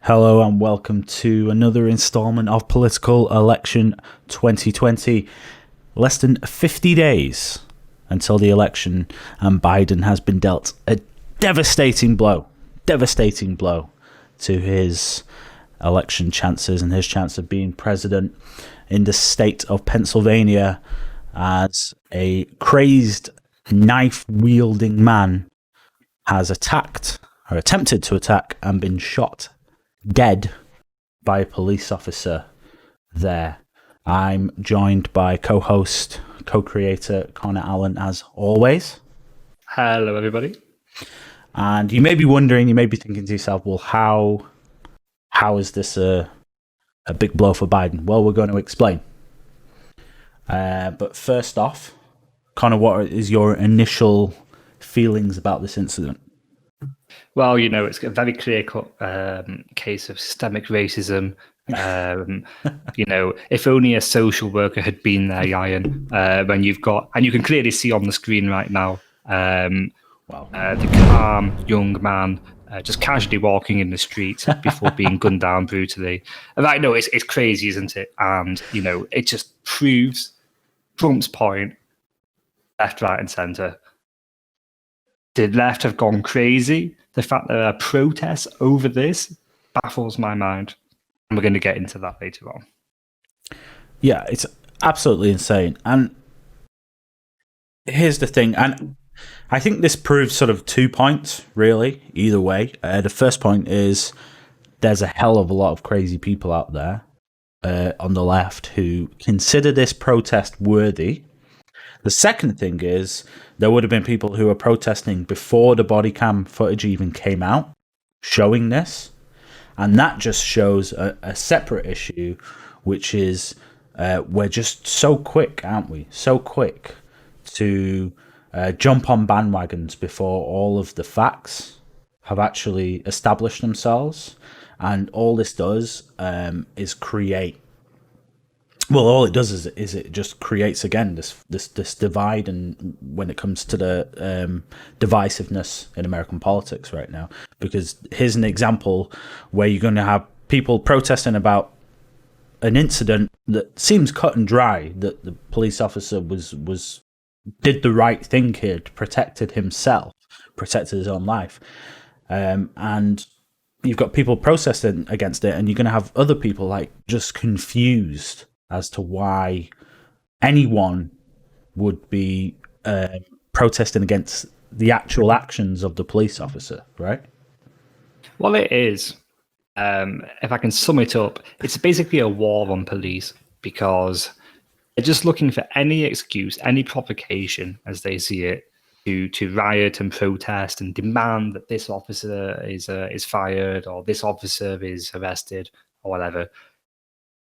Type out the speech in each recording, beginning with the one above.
Hello and welcome to another installment of Political Election 2020. Less than 50 days until the election, and Biden has been dealt a devastating blow to his election chances and his chance of being president in the state of Pennsylvania, as a crazed knife-wielding man has attacked or attempted to attack and been shot dead by a police officer there. I'm joined by co-host, co-creator Connor Allen, as always. Hello, everybody. And you may be wondering, you may be thinking to yourself, well, how is this a big blow for Biden? Well, we're going to explain. But first off, Connor, what is your initial feelings about this incident? Well, it's a very clear-cut case of systemic racism. If only a social worker had been there, Ian, when you've got, and you can clearly see on the screen right now, the calm young man just casually walking in the street before being gunned down brutally. And I know it's crazy, isn't it? And, it just proves Trump's point, left, right, and centre. The left have gone crazy. The fact that there are protests over this baffles my mind. And we're going to get into that later on. Yeah, it's absolutely insane. And here's the thing. And I think this proves sort of 2 points, really, either way. The first point is there's a hell of a lot of crazy people out there on the left who consider this protest worthy. The second thing is there would have been people who were protesting before the body cam footage even came out, showing this. And that just shows a separate issue, which is we're just so quick, aren't we? So quick to jump on bandwagons before all of the facts have actually established themselves. And all this does is create. Well, all it does is it just creates again this divide, and when it comes to the divisiveness in American politics right now. Because here's an example where you're going to have people protesting about an incident that seems cut and dry, that the police officer did the right thing here, protected himself, protected his own life, and you've got people protesting against it, and you're going to have other people like just confused as to why anyone would be protesting against the actual actions of the police officer, right? Well, it is. If I can sum it up, it's basically a war on police, because they're just looking for any excuse, any provocation, as they see it, to riot and protest and demand that this officer is fired, or this officer is arrested, or whatever.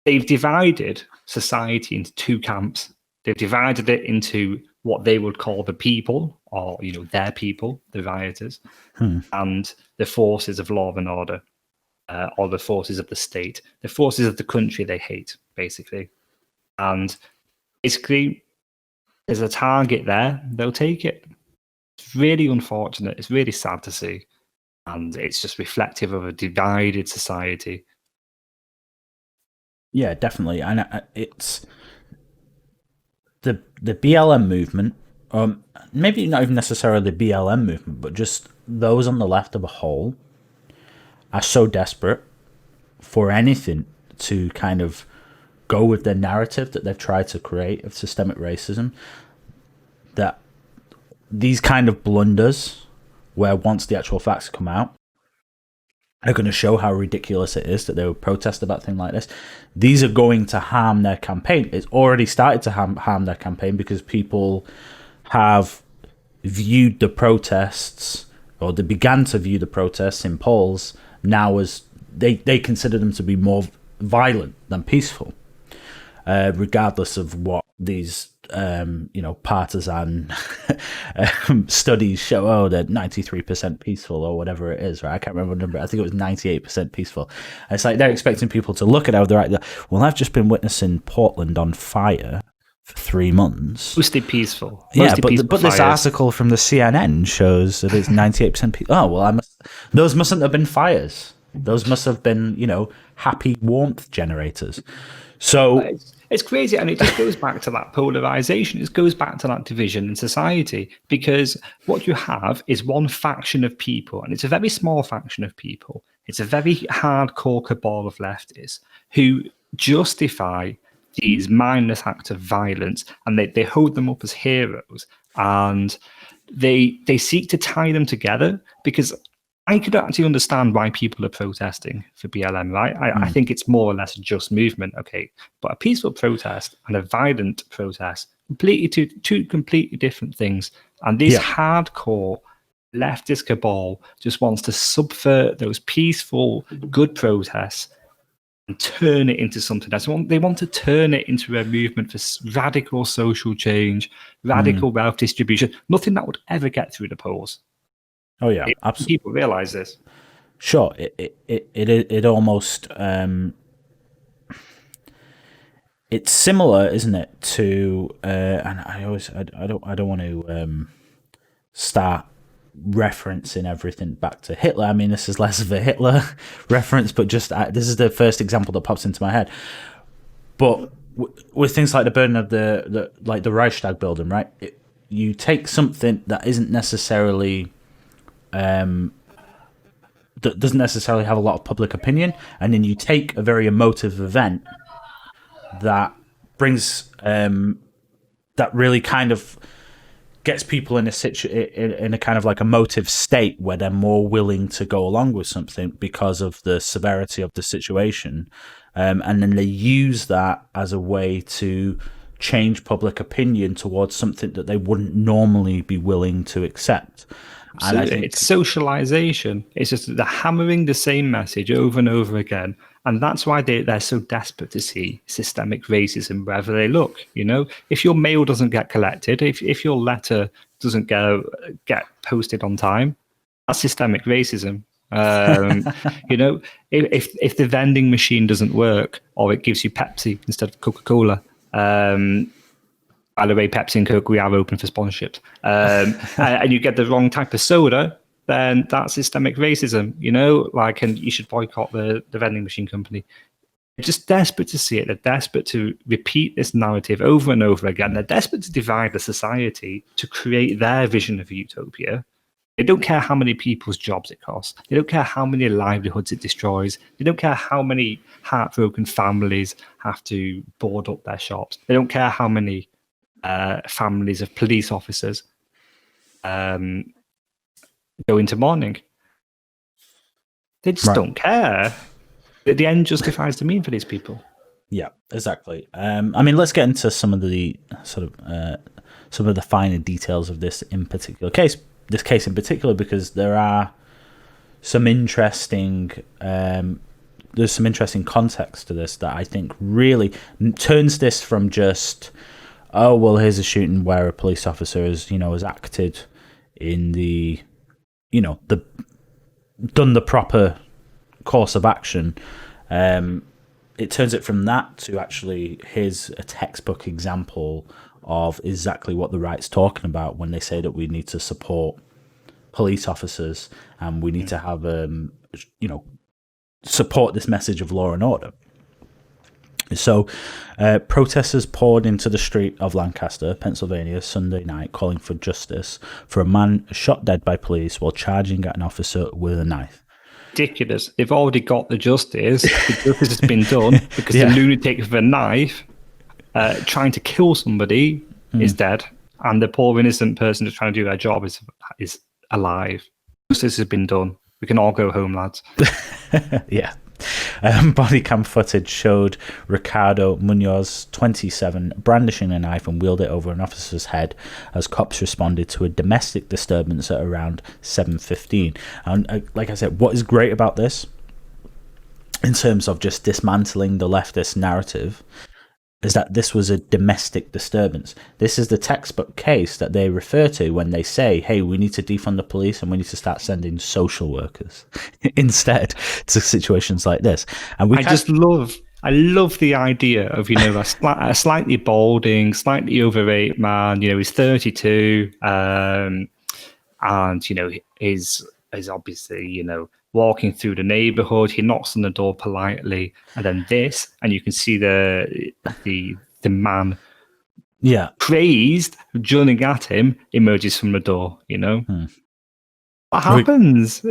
They've divided society into two camps. They've divided it into what they would call the people, or their people, the rioters, and the forces of law and order, or the forces of the state, the forces of the country they hate, basically. And basically, there's a target there, they'll take it. It's really unfortunate. It's really sad to see. And it's just reflective of a divided society. Yeah, definitely. And it's the BLM movement, maybe not even necessarily the BLM movement, but just those on the left of a whole are so desperate for anything to kind of go with the narrative that they've tried to create of systemic racism, that these kind of blunders, where once the actual facts come out, are going to show how ridiculous it is that they would protest about things like this. These are going to harm their campaign. It's already started to harm their campaign, because people have viewed the protests, or they began to view the protests in polls now as they consider them to be more violent than peaceful, regardless of what these partisan studies show. Oh, they're 93% peaceful, or whatever it is, right? I can't remember the number. I think it was 98% peaceful. And it's like they're expecting people to look at how they're right. Well, I've just been witnessing Portland on fire for 3 months. Mostly peaceful. But this article from the CNN shows that it's 98% peaceful. Oh, well, those mustn't have been fires. Those must have been, happy warmth generators. So, It's crazy, and it just goes back to that polarization. It goes back to that division in society, because what you have is one faction of people, and it's a very small faction of people. It's a very hardcore cabal of leftists who justify these mindless acts of violence, and they hold them up as heroes, and they seek to tie them together, because I could actually understand why people are protesting for BLM, right? I think it's more or less a just movement, okay? But a peaceful protest and a violent protest, completely two completely different things. And this hardcore leftist cabal just wants to subvert those peaceful, good protests and turn it into something else. They want to turn it into a movement for radical social change, radical wealth distribution, nothing that would ever get through the polls. oh yeah, absolutely. People realize this. Sure, it almost it's similar, isn't it? To and I don't want to start referencing everything back to Hitler. I mean, this is less of a Hitler reference, but just this is the first example that pops into my head. But with things like the burning of the Reichstag building, right? You take something that isn't necessarily that doesn't necessarily have a lot of public opinion, and then you take a very emotive event that brings that really kind of gets people in a kind of like emotive state where they're more willing to go along with something because of the severity of the situation, and then they use that as a way to change public opinion towards something that they wouldn't normally be willing to accept. And I think it's socialization. It's just they're hammering the same message over and over again. And that's why they're so desperate to see systemic racism wherever they look. If your mail doesn't get collected, if your letter doesn't get posted on time, that's systemic racism. If the vending machine doesn't work, or it gives you Pepsi instead of Coca-Cola, by the way, Pepsi and Coke, we are open for sponsorships. And you get the wrong type of soda, then that's systemic racism, and you should boycott the vending machine company. They're just desperate to see it. They're desperate to repeat this narrative over and over again. They're desperate to divide the society to create their vision of utopia. They don't care how many people's jobs it costs. They don't care how many livelihoods it destroys. They don't care how many heartbroken families have to board up their shops. They don't care how many families of police officers go into mourning. They just don't care. The end justifies the mean for these people. Yeah, exactly. I mean, let's get into some of the some of the finer details of this in particular case. This case in particular, because there are some interesting there's some interesting context to this that I think really turns this from just, oh well, here's a shooting where a police officer has acted in the done the proper course of action. It turns it from that to actually here's a textbook example of exactly what the right's talking about when they say that we need to support police officers and we need to have support this message of law and order. So protesters poured into the street of Lancaster, Pennsylvania, Sunday night, calling for justice for a man shot dead by police while charging at an officer with a knife. Ridiculous. They've already got the justice. The justice has been done because the lunatic with a knife trying to kill somebody is dead, and the poor innocent person who's trying to do their job is alive. Justice has been done. We can all go home, lads. Yeah. Body cam footage showed Ricardo Munoz, 27, brandishing a knife and wheeled it over an officer's head as cops responded to a domestic disturbance at around 7:15. And like I said, what is great about this, in terms of just dismantling the leftist narrative, is that this was a domestic disturbance. This is the textbook case that they refer to when they say, hey, we need to defund the police and we need to start sending social workers instead to situations like this. And I love the idea of, a slightly balding, slightly overweight man, he's 32, and, is obviously, walking through the neighborhood. He knocks on the door politely, and then this, and you can see the man crazed, running at him, emerges from the door. What happens?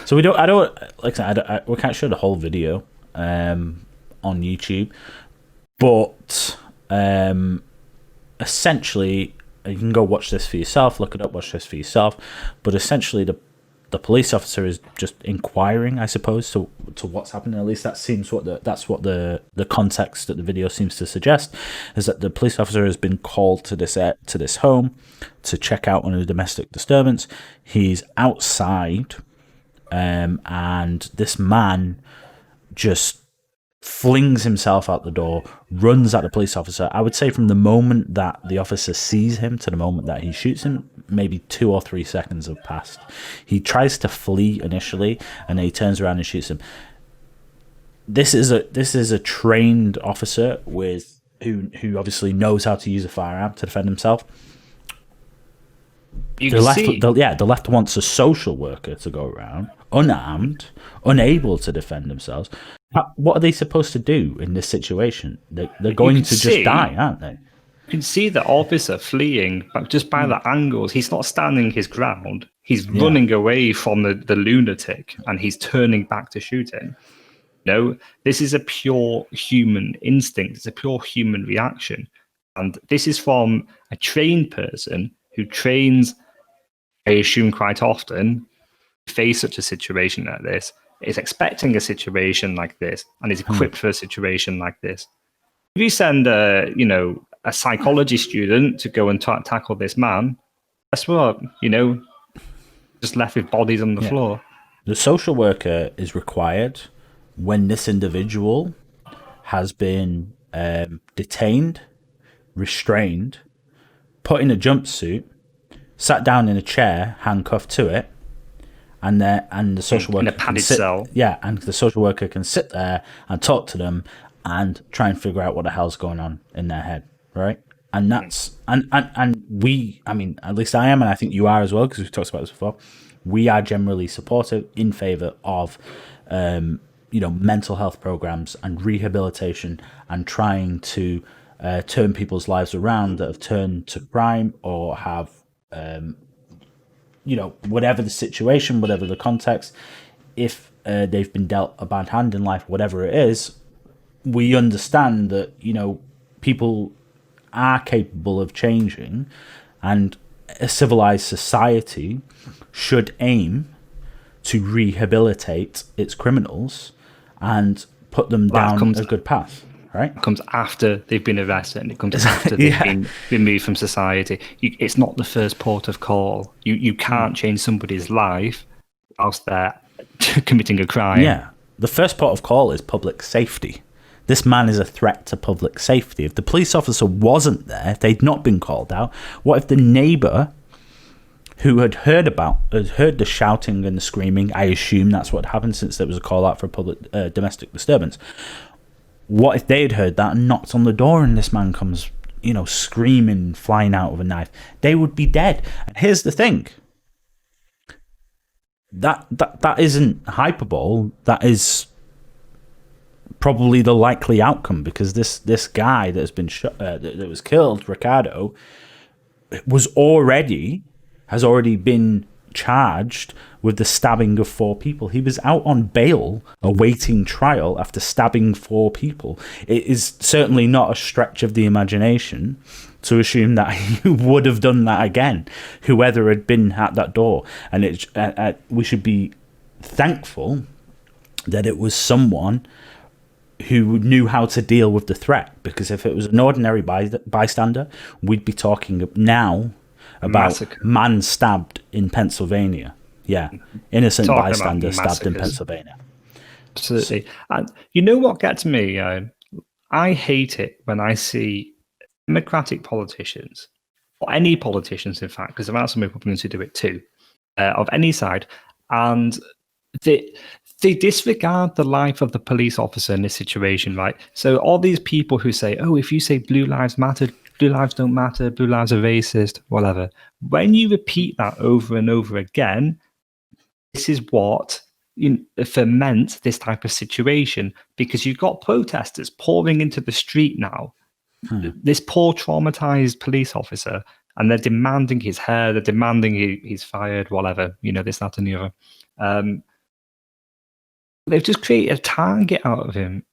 So we don't. I don't like. We can't show the whole video on YouTube, but essentially, you can go watch this for yourself. Look it up. Watch this for yourself. But essentially, the police officer is just inquiring, I suppose, to what's happening. At least that seems that's what the context that the video seems to suggest, is that the police officer has been called to this home to check out on a domestic disturbance. He's outside, and this man just flings himself out the door, runs at the police officer. I would say from the moment that the officer sees him to the moment that he shoots him, maybe 2 or 3 seconds have passed. He tries to flee initially, and then he turns around and shoots him. This is a trained officer who obviously knows how to use a firearm to defend himself. The left wants a social worker to go around, unarmed, unable to defend themselves. What are they supposed to do in this situation? They're going to just die, aren't they? You can see the officer fleeing, but just by the angles. He's not standing his ground. He's running away from the lunatic, and he's turning back to shoot him. This is a pure human instinct. It's a pure human reaction. And this is from a trained person who trains, I assume, quite often, face such a situation like this, is expecting a situation like this, and is equipped for a situation like this. If you send a psychology student to go and tackle this man, guess what? Just left with bodies on the floor. The social worker is required when this individual has been detained, restrained, put in a jumpsuit, sat down in a chair, handcuffed to it, and the social worker in a padded cell. Yeah, and the social worker can sit there and talk to them and try and figure out what the hell's going on in their head, right? And that's and we, I mean, at least I am, and I think you are as well, because we've talked about this before. We are generally supportive in favor of mental health programs and rehabilitation, and trying to turn people's lives around that have turned to crime or have whatever the situation, whatever the context, if they've been dealt a bad hand in life, whatever it is, we understand that, people are capable of changing, and a civilized society should aim to rehabilitate its criminals and put them down a good path. Right? It comes after they've been arrested, and it comes after they've been removed from society. It's not the first port of call. You can't change somebody's life whilst they're committing a crime. Yeah. The first port of call is public safety. This man is a threat to public safety. If the police officer wasn't there, if they'd not been called out, what if the neighbour who had heard the shouting and the screaming, I assume that's what happened since there was a call out for a public domestic disturbance, what if they had heard that and knocked on the door and this man comes, screaming, flying out with a knife? They would be dead. And here's the thing. That isn't hyperbole. That is probably the likely outcome, because this guy that has been shot, that was killed, Ricardo, has already been charged with the stabbing of 4 people. He was out on bail awaiting trial after stabbing 4 people. It is certainly not a stretch of the imagination to assume that he would have done that again, whoever had been at that door. And we should be thankful that it was someone who knew how to deal with the threat, because if it was an ordinary bystander, we'd be talking now about massacre. Man stabbed in Pennsylvania. Yeah, innocent bystander stabbed in Pennsylvania. Absolutely. And you know what gets me? I hate it when I see Democratic politicians, or any politicians, in fact, because there are some Republicans who do it too, of any side, and they disregard the life of the police officer in this situation, right? So all these people who say, oh, if you say blue lives matter, blue lives don't matter, blue lives are racist, whatever. When you repeat that over and over again, this is what ferment this type of situation, because you've got protesters pouring into the street now. This poor traumatized police officer, and they're demanding his hair, they're demanding he's fired, whatever, this, that, and the other. They've just created a target out of him.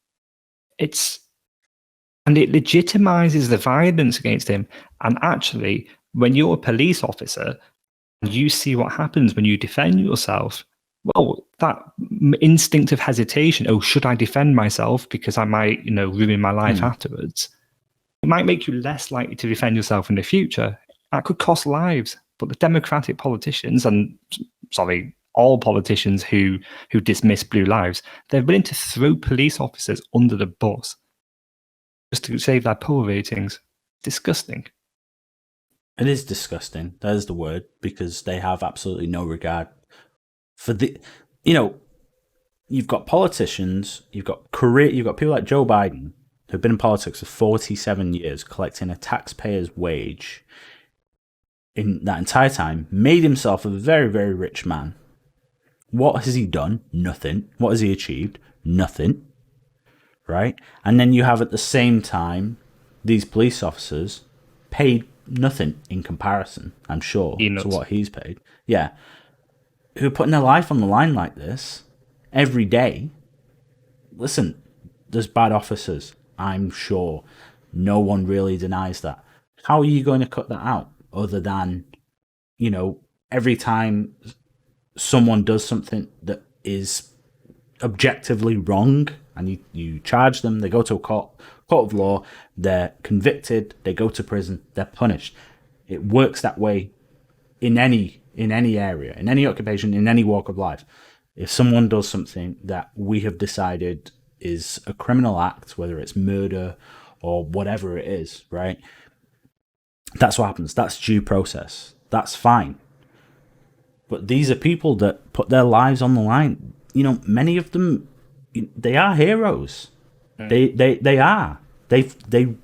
And it legitimizes the violence against him. And actually, when you're a police officer, you see what happens when you defend yourself. Well, that instinct of hesitation, should I defend myself because I might, ruin my life afterwards? It might make you less likely to defend yourself in the future. That could cost lives. But the Democratic politicians, all politicians who dismiss blue lives, they're willing to throw police officers under the bus just to save their poll ratings. Disgusting. It is disgusting. That is the word, because they have absolutely no regard for you've got politicians, you've got people like Joe Biden who've been in politics for 47 years, collecting a taxpayer's wage in that entire time, made himself a very, very rich man. What has he done? Nothing. What has he achieved? Nothing. Right? And then you have at the same time these police officers paid nothing in comparison, I'm sure, to what he's paid. Yeah. Who are putting their life on the line like this every day. Listen, there's bad officers, I'm sure. No one really denies that. How are you going to cut that out? Other than, every time someone does something that is objectively wrong, and you charge them, they go to a court of law, they're convicted, they go to prison, they're punished. It works that way in any area, in any occupation, in any walk of life. If someone does something that we have decided is a criminal act, whether it's murder or whatever it is, right? That's what happens. That's due process. That's fine. But these are people that put their lives on the line. Many of them, they are heroes. They are. They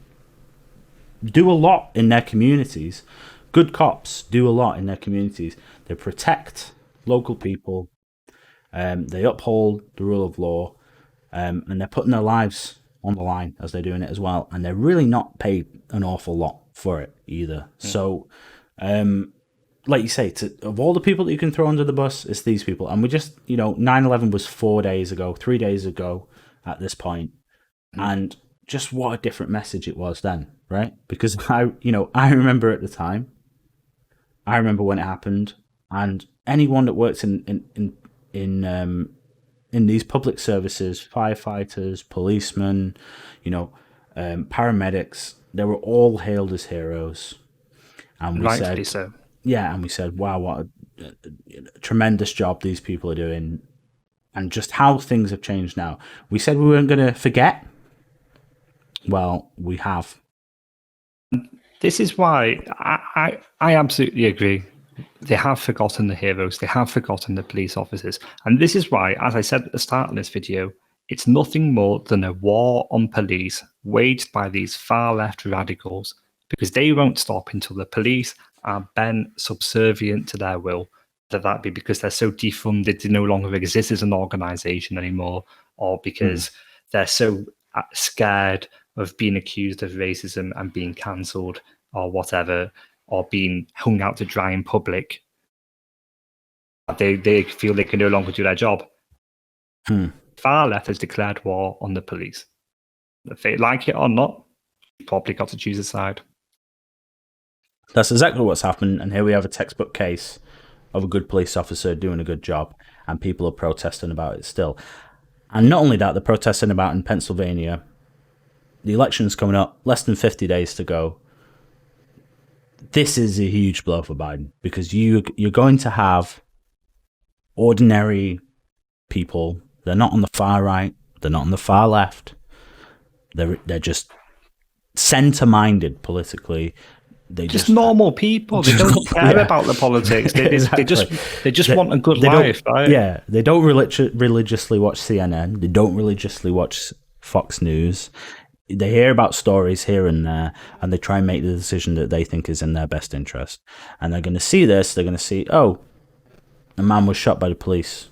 do a lot in their communities. Good cops do a lot in their communities. They protect local people. They uphold the rule of law, and they're putting their lives on the line as they're doing it as well. And they're really not paid an awful lot for it either. So, like you say, of all the people that you can throw under the bus, it's these people. And we just, 9/11 was 3 days ago at this point. And just what a different message it was then, right? Because I remember at the time, I remember when it happened, and anyone that works in these public services, firefighters, policemen, paramedics, they were all hailed as heroes. And we Rightfully so. Yeah, and we said, wow, what a tremendous job these people are doing, and just how things have changed now. We said we weren't going to forget. Well, we have. This is why I absolutely agree. They have forgotten the heroes. They have forgotten the police officers. And this is why, as I said at the start of this video, it's nothing more than a war on police waged by these far-left radicals, because they won't stop until the police are bent subservient to their will. Whether that be because they're so defunded they no longer exist as an organisation anymore, or because they're so scared of being accused of racism and being cancelled or whatever, or being hung out to dry in public. They feel they can no longer do their job. Far left has declared war on the police. If they like it or not, you've probably got to choose a side. That's exactly what's happened, and here we have a textbook case of a good police officer doing a good job, and people are protesting about it still. And not only that, they're protesting about in Pennsylvania. The election's coming up, less than 50 days to go. This is a huge blow for Biden, because you're going to have ordinary people. They're not on the far right. They're not on the far left. They're just centre-minded politically. They just normal people. They don't care about the politics. They just want a good life, right? Yeah, they don't religiously watch CNN. They don't religiously watch Fox News. They hear about stories here and there, and they try and make the decision that they think is in their best interest. And they're going to see this. They're going to see, oh, a man was shot by the police.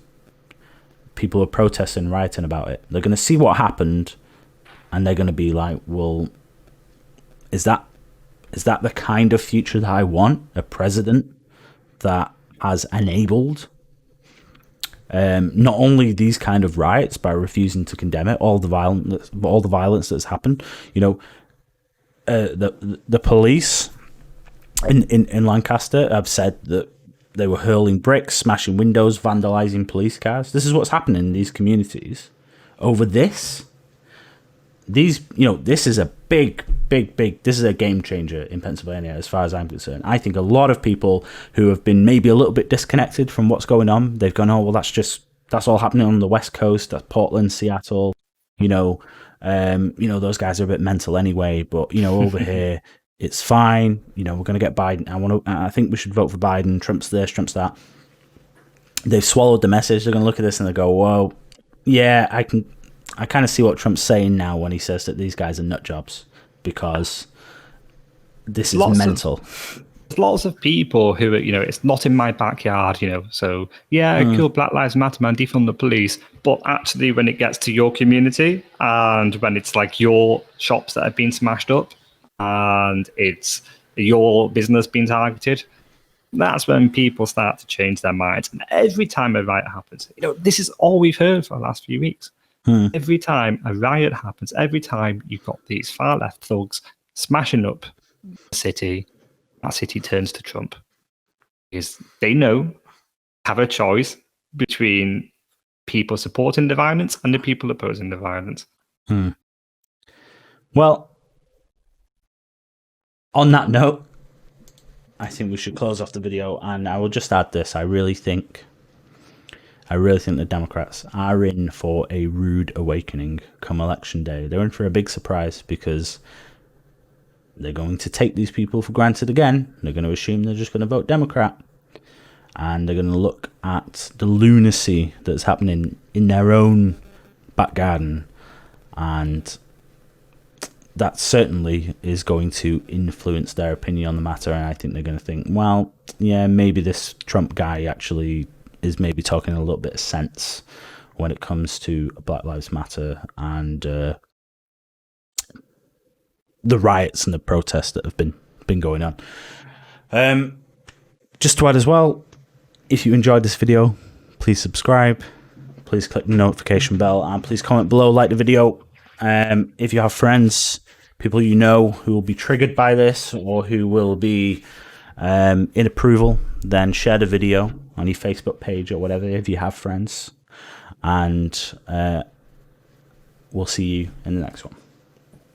people are protesting, rioting about it. They're going to see what happened, and they're going to be like, well, is that the kind of future that I want? A president that has enabled not only these kind of riots by refusing to condemn it, all the violence that's happened. The police in Lancaster have said that they were hurling bricks, smashing windows, vandalizing police cars. This is what's happening in these communities over this. This is a big, this is a game changer in Pennsylvania as far as I'm concerned. I think a lot of people who have been maybe a little bit disconnected from what's going on, they've gone, oh, well, that's all happening on the West Coast, that's Portland, Seattle, those guys are a bit mental anyway, but, over here, it's fine, we're going to get Biden. I think we should vote for Biden, Trump's this, Trump's that. They've swallowed the message, they're going to look at this and they go, well, yeah, I kind of see what Trump's saying now when he says that these guys are nut jobs, because this is mental. There's lots of people who are, it's not in my backyard, so yeah, cool, Black Lives Matter, man, defund the police. But actually, when it gets to your community and when it's like your shops that have been smashed up and it's your business being targeted, that's when people start to change their minds. And every time a riot happens, this is all we've heard for the last few weeks. Every time a riot happens, every time you've got these far left thugs smashing up the city, that city turns to Trump. Because they have a choice between people supporting the violence and the people opposing the violence. Well, on that note, I think we should close off the video, and I will just add this. I really think the Democrats are in for a rude awakening come election day. They're in for a big surprise because they're going to take these people for granted again. They're going to assume they're just going to vote Democrat. And they're going to look at the lunacy that's happening in their own back garden. And that certainly is going to influence their opinion on the matter. And I think they're going to think, well, yeah, maybe this Trump guy actually is maybe talking a little bit of sense when it comes to Black Lives Matter and the riots and the protests that have been going on. Just to add as well, if you enjoyed this video, please subscribe, please click the notification bell, and please comment below, like the video. If you have friends, people who will be triggered by this or who will be in approval, then share the video on your Facebook page or whatever if you have friends. And we'll see you in the next one.